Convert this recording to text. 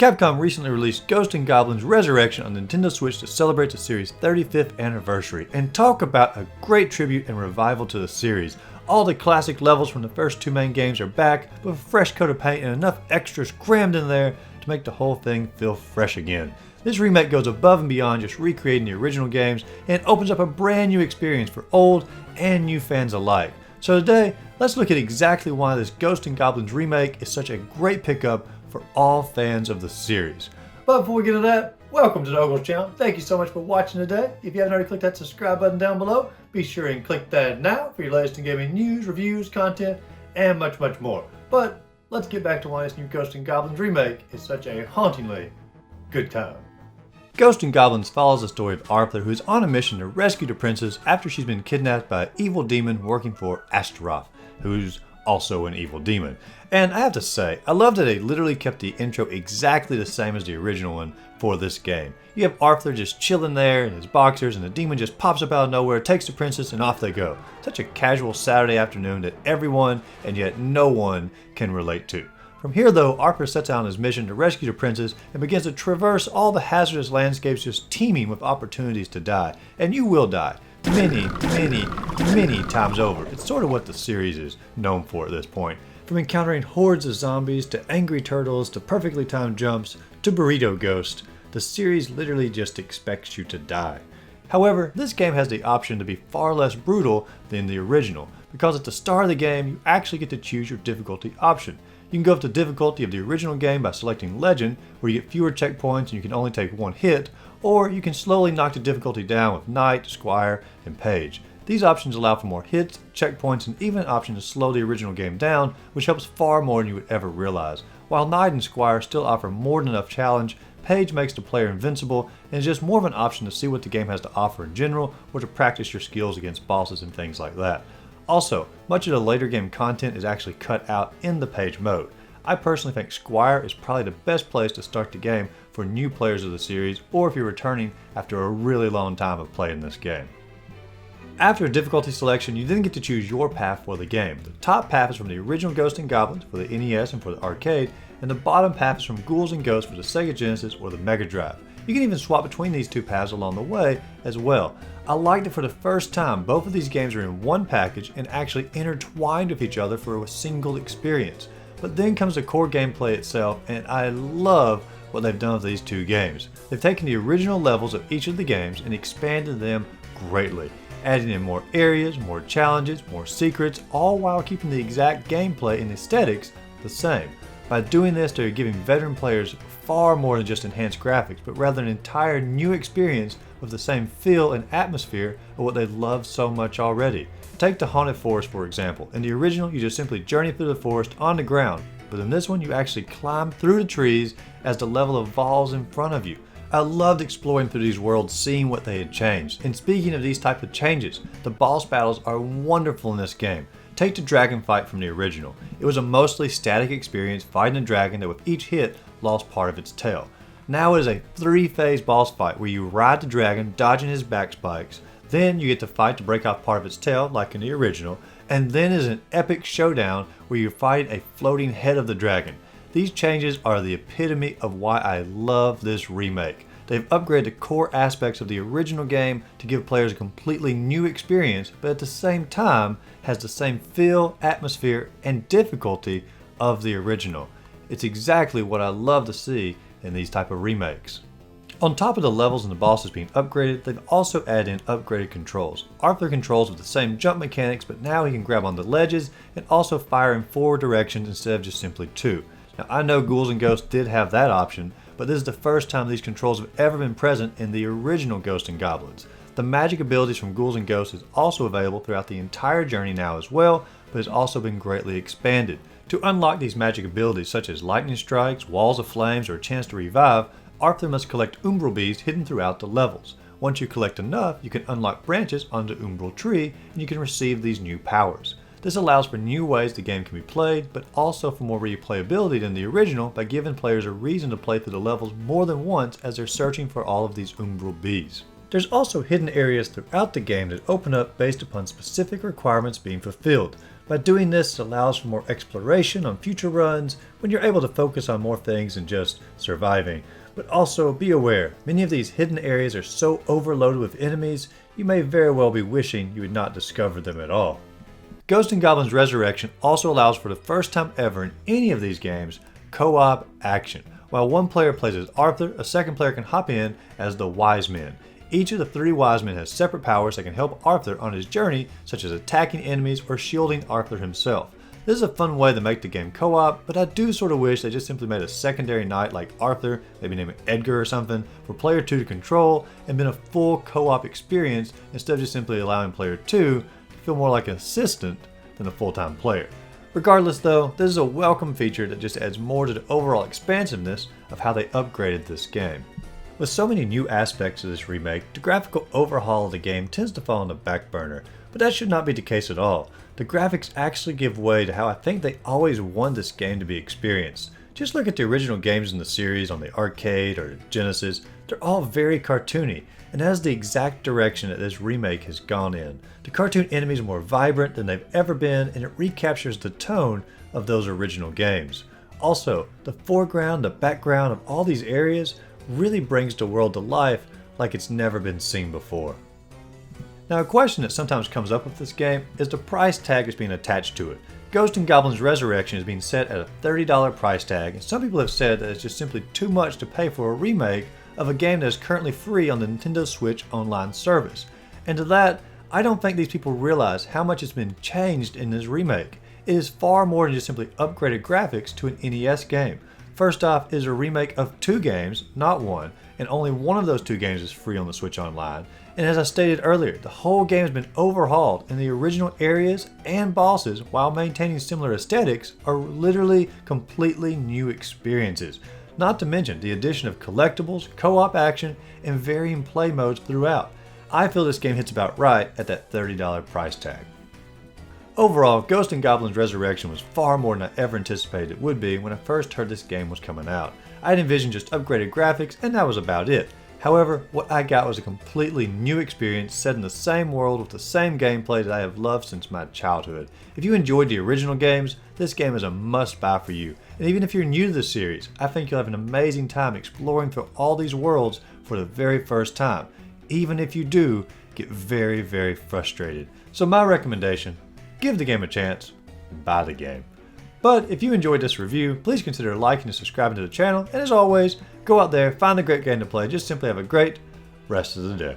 Capcom recently released Ghost N Goblins Resurrection on Nintendo Switch to celebrate the series' 35th anniversary, and talk about a great tribute and revival to the series. All the classic levels from the first two main games are back, with a fresh coat of paint and enough extras crammed in there to make the whole thing feel fresh again. This remake goes above and beyond just recreating the original games and opens up a brand new experience for old and new fans alike. So today, let's look at exactly why this Ghost N Goblins remake is such a great pickup for all fans of the series. But before we get into that, welcome to the Ogles channel. Thank you so much for watching today. If you haven't already clicked that subscribe button down below, be sure and click that now for your latest in gaming news, reviews, content, and much more. But let's get back to why this new Ghost N Goblins remake is such a hauntingly good time. Ghost N Goblins follows the story of Arthur, who is on a mission to rescue the princess after she's been kidnapped by an evil demon working for Astaroth, who's also an evil demon. And I have to say, I love that they literally kept the intro exactly the same as the original one for this game. You have Arthur just chilling there in his boxers, and the demon just pops up out of nowhere, takes the princess, and off they go. Such a casual Saturday afternoon that everyone and yet no one can relate to. From here though, Arthur sets out on his mission to rescue the princess and begins to traverse all the hazardous landscapes just teeming with opportunities to die. And you will die. Many times over. It's sort of what the series is known for at this point. From encountering hordes of zombies, to angry turtles, to perfectly timed jumps, to burrito ghost, the series literally just expects you to die. However, this game has the option to be far less brutal than the original, because at the start of the game, you actually get to choose your difficulty option. You can go up to difficulty of the original game by selecting Legend, where you get fewer checkpoints and you can only take one hit, or you can slowly knock the difficulty down with Knight, Squire, and Page. These options allow for more hits, checkpoints, and even an option to slow the original game down, which helps far more than you would ever realize. While Knight and Squire still offer more than enough challenge, Page makes the player invincible and is just more of an option to see what the game has to offer in general, or to practice your skills against bosses and things like that. Also, much of the later game content is actually cut out in the Page mode. I personally think Squire is probably the best place to start the game for new players of the series, or if you're returning after a really long time of playing this game. After difficulty selection, you then get to choose your path for the game. The top path is from the original Ghost N Goblins for the NES and for the arcade, and the bottom path is from Ghouls and Ghosts for the Sega Genesis or the Mega Drive. You can even swap between these two paths along the way as well. I like that for the first time, both of these games are in one package and actually intertwined with each other for a single experience. But then comes the core gameplay itself, and I love what they've done with these two games. They've taken the original levels of each of the games and expanded them greatly, adding in more areas, more challenges, more secrets, all while keeping the exact gameplay and aesthetics the same. By doing this, they're giving veteran players far more than just enhanced graphics, but rather an entire new experience with the same feel and atmosphere of what they love so much already. Take the Haunted Forest for example. In the original, you just simply journey through the forest on the ground, but in this one, you actually climb through the trees as the level evolves in front of you. I loved exploring through these worlds, seeing what they had changed. And speaking of these type of changes, the boss battles are wonderful in this game. Take the dragon fight from the original. It was a mostly static experience fighting a dragon that with each hit lost part of its tail. Now it is a 3-phase boss fight where you ride the dragon, dodging his back spikes, then you get to fight to break off part of its tail like in the original, and then is an epic showdown where you fight a floating head of the dragon. These changes are the epitome of why I love this remake. They've upgraded the core aspects of the original game to give players a completely new experience, but at the same time has the same feel, atmosphere, and difficulty of the original. It's exactly what I love to see in these type of remakes. On top of the levels and the bosses being upgraded, they've also added in upgraded controls. Arthur controls with the same jump mechanics, but now he can grab on the ledges and also fire in 4 directions instead of just simply 2. Now I know Ghouls and Ghosts did have that option, but this is the first time these controls have ever been present in the original Ghost N Goblins. The magic abilities from Ghouls and Ghosts is also available throughout the entire journey now as well, but has also been greatly expanded. To unlock these magic abilities such as lightning strikes, walls of flames, or a chance to revive, Arthur must collect umbral beads hidden throughout the levels. Once you collect enough, you can unlock branches on the umbral tree and you can receive these new powers. This allows for new ways the game can be played, but also for more replayability than the original by giving players a reason to play through the levels more than once as they're searching for all of these umbral beads. There's also hidden areas throughout the game that open up based upon specific requirements being fulfilled. By doing this, it allows for more exploration on future runs when you're able to focus on more things than just surviving. But also be aware, many of these hidden areas are so overloaded with enemies, you may very well be wishing you had not discovered them at all. Ghost N Goblins Resurrection also allows for the first time ever in any of these games, co-op action. While one player plays as Arthur, a second player can hop in as the Wise Men. Each of the 3 Wise Men has separate powers that can help Arthur on his journey, such as attacking enemies or shielding Arthur himself. This is a fun way to make the game co-op, but I do sort of wish they just simply made a secondary knight like Arthur, maybe name it Edgar or something, for player 2 to control and been a full co-op experience instead of just simply allowing player 2 to feel more like an assistant than a full-time player. Regardless though, this is a welcome feature that just adds more to the overall expansiveness of how they upgraded this game. With so many new aspects of this remake, the graphical overhaul of the game tends to fall on the back burner, but that should not be the case at all. The graphics actually give way to how I think they always wanted this game to be experienced. Just look at the original games in the series on the arcade or Genesis, they're all very cartoony, and that is the exact direction that this remake has gone in. The cartoon enemies are more vibrant than they've ever been, and it recaptures the tone of those original games. Also, the foreground, the background of all these areas really brings the world to life like it's never been seen before. Now, a question that sometimes comes up with this game is the price tag that's being attached to it. Ghost N Goblins Resurrection is being set at a $30 price tag, and some people have said that it's just simply too much to pay for a remake of a game that is currently free on the Nintendo Switch online service. And to that, I don't think these people realize how much has been changed in this remake. It is far more than just simply upgraded graphics to an NES game. First off, it is a remake of 2 games, not 1, and only one of those 2 games is free on the Switch Online. And as I stated earlier, the whole game has been overhauled, and the original areas and bosses, while maintaining similar aesthetics, are literally completely new experiences. Not to mention the addition of collectibles, co-op action, and varying play modes throughout. I feel this game hits about right at that $30 price tag. Overall, Ghost N Goblins Resurrection was far more than I ever anticipated it would be when I first heard this game was coming out. I had envisioned just upgraded graphics and that was about it. However, what I got was a completely new experience set in the same world with the same gameplay that I have loved since my childhood. If you enjoyed the original games, this game is a must-buy for you. And even if you're new to the series, I think you'll have an amazing time exploring through all these worlds for the very first time. Even if you do get very, very frustrated. So my recommendation, give the game a chance, buy the game. But if you enjoyed this review, please consider liking and subscribing to the channel, and as always, go out there, find a great game to play, just simply have a great rest of the day.